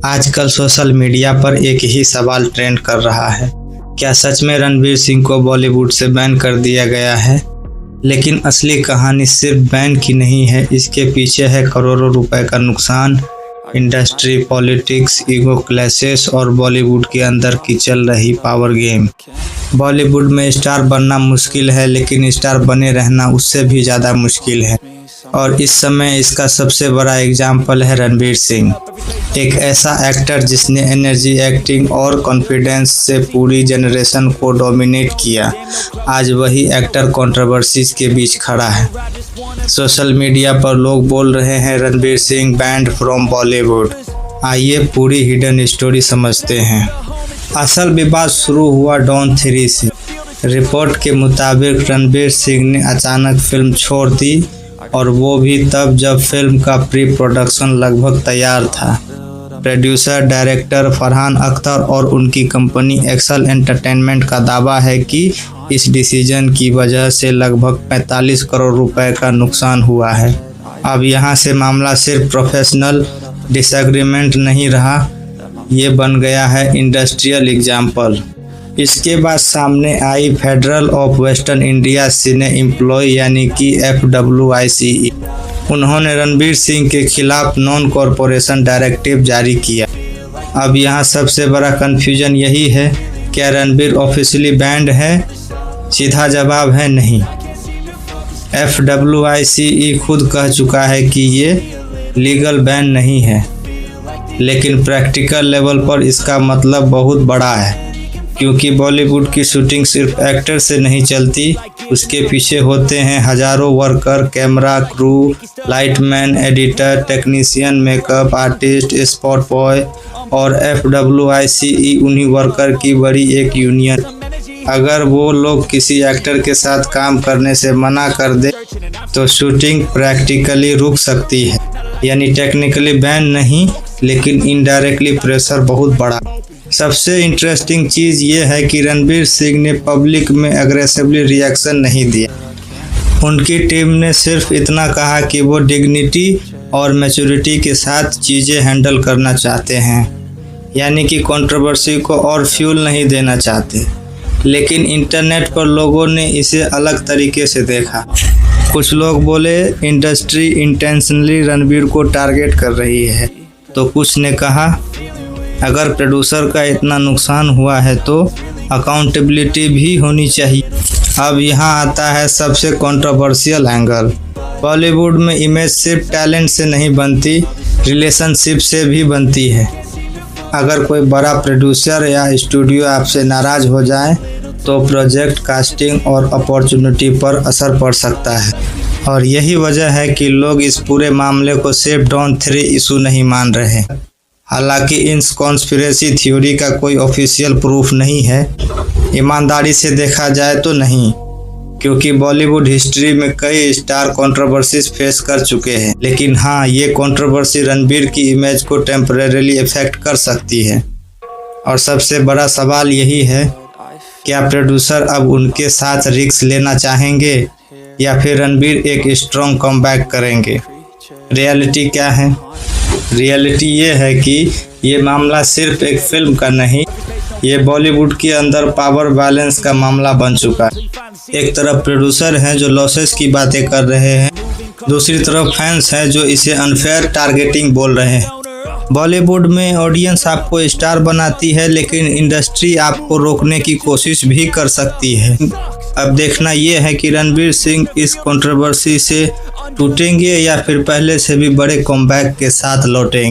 आजकल social media पर एक ही सवाल ट्रेंड कर रहा है। क्या सच में रणवीर सिंह को बॉलीवुड से बैन कर दिया गया है? लेकिन असली कहानी सिर्फ बैन की नहीं है, इसके पीछे है करोड़ों रुपए का नुकसान, इंडस्ट्री, पॉलिटिक्स, ईगो क्लैशेस और बॉलीवुड के अंदर की चल रही पावर गेम। बॉलीवुड में स्टार बनना मुश्किल है, लेकिन स्टार बने रहना उससे भी ज़्यादा मुश्किल है। और इस समय इसका सबसे बड़ा एग्जाम्पल है रणवीर सिंह, एक ऐसा एक्टर जिसने एनर्जी, एक्टिंग और कॉन्फिडेंस से पूरी जनरेशन को डोमिनेट किया। आज वही एक्टर कंट्रोवर्सीज के बीच खड़ा है। सोशल मीडिया पर लोग बोल रहे हैं रणवीर सिंह बैंड फ्रॉम बॉलीवुड। आइए पूरी हिडन स्टोरी समझते हैं। असल विवाद शुरू हुआ डॉन 3 से। रिपोर्ट के मुताबिक रणवीर सिंह ने अचानक फिल्म छोड़ दी, और वो भी तब जब फिल्म का प्री प्रोडक्शन लगभग तैयार था। प्रोड्यूसर डायरेक्टर फरहान अख्तर और उनकी कंपनी एक्सेल एंटरटेनमेंट का दावा है कि इस डिसीजन की वजह से लगभग 45 करोड़ रुपए का नुकसान हुआ है। अब यहाँ से मामला सिर्फ प्रोफेशनल डिसएग्रीमेंट नहीं रहा, ये बन गया है इंडस्ट्रियल एग्जाम्पल। इसके बाद सामने आई Federal of Western India Cine Employ यानी कि FWICE। उन्होंने रणवीर सिंह के खिलाफ नॉन कॉरपोरेशन डायरेक्टिव जारी किया। अब यहाँ सबसे बड़ा कन्फ्यूजन यही है, क्या रणवीर ऑफिशियली बैंड है? सीधा जवाब है नहीं। FWICE खुद कह चुका है कि ये लीगल बैन नहीं है, लेकिन प्रैक्टिकल लेवल पर इसका मतलब बहुत बड़ा है, क्योंकि बॉलीवुड की शूटिंग सिर्फ एक्टर से नहीं चलती, उसके पीछे होते हैं हजारों worker, camera crew, lightman, editor, technician, makeup artist, spot boy. और FWICE उन्हीं वर्कर की बड़ी एक यूनियन। अगर वो लोग किसी एक्टर के साथ काम करने से मना कर दे तो शूटिंग प्रैक्टिकली रुक सकती है। यानी टेक्निकली बैन नहीं, लेकिन इनडायरेक्टली प्रेशर बहुत बड़ा। सबसे इंटरेस्टिंग चीज़ ये है कि रणवीर सिंह ने पब्लिक में अग्रेसिवली रिएक्शन नहीं दिया। उनकी टीम ने सिर्फ इतना कहा कि वो डिग्निटी और मैच्योरिटी के साथ चीज़ें हैंडल करना चाहते हैं, यानी कि कंट्रोवर्सी को और फ्यूल नहीं देना चाहते। लेकिन इंटरनेट पर लोगों ने इसे अलग तरीके से देखा। कुछ लोग बोले इंडस्ट्री इंटेंशनली रणवीर को टारगेट कर रही है, तो कुछ ने कहा अगर प्रोड्यूसर का इतना नुकसान हुआ है तो अकाउंटेबिलिटी भी होनी चाहिए। अब यहाँ आता है सबसे कंट्रोवर्शियल एंगल। बॉलीवुड में इमेज सिर्फ टैलेंट से नहीं बनती, रिलेशनशिप से भी बनती है। अगर कोई बड़ा प्रोड्यूसर या स्टूडियो आपसे नाराज़ हो जाए तो प्रोजेक्ट, कास्टिंग और अपॉर्चुनिटी पर असर पड़ सकता है। और यही वजह है कि लोग इस पूरे मामले को सिर्फ डॉन 3 इशू नहीं मान रहे। हालांकि इन कॉन्स्पिरेसी थ्योरी का कोई ऑफिशियल प्रूफ नहीं है, ईमानदारी से देखा जाए तो नहीं, क्योंकि बॉलीवुड हिस्ट्री में कई स्टार कंट्रोवर्सीज फेस कर चुके हैं। लेकिन हाँ, ये कंट्रोवर्सी रणवीर की इमेज को टेम्परेरीली इफेक्ट कर सकती है। और सबसे बड़ा सवाल यही है, क्या प्रोड्यूसर अब उनके साथ रिस्क लेना चाहेंगे या फिर रणवीर एक स्ट्रॉन्ग कमबैक करेंगे? रियलिटी क्या है? रियलिटी ये है कि ये मामला सिर्फ एक फिल्म का नहीं, ये बॉलीवुड के अंदर पावर बैलेंस का मामला बन चुका है। एक तरफ प्रोड्यूसर हैं जो लॉसेस की बातें कर रहे हैं, दूसरी तरफ फैंस हैं जो इसे अनफेयर टारगेटिंग बोल रहे हैं। बॉलीवुड में ऑडियंस आपको स्टार बनाती है, लेकिन इंडस्ट्री आपको रोकने की कोशिश भी कर सकती है। अब देखना ये है कि रणवीर सिंह इस कंट्रोवर्सी से टूटेंगे या फिर पहले से भी बड़े कमबैक के साथ लौटेंगे।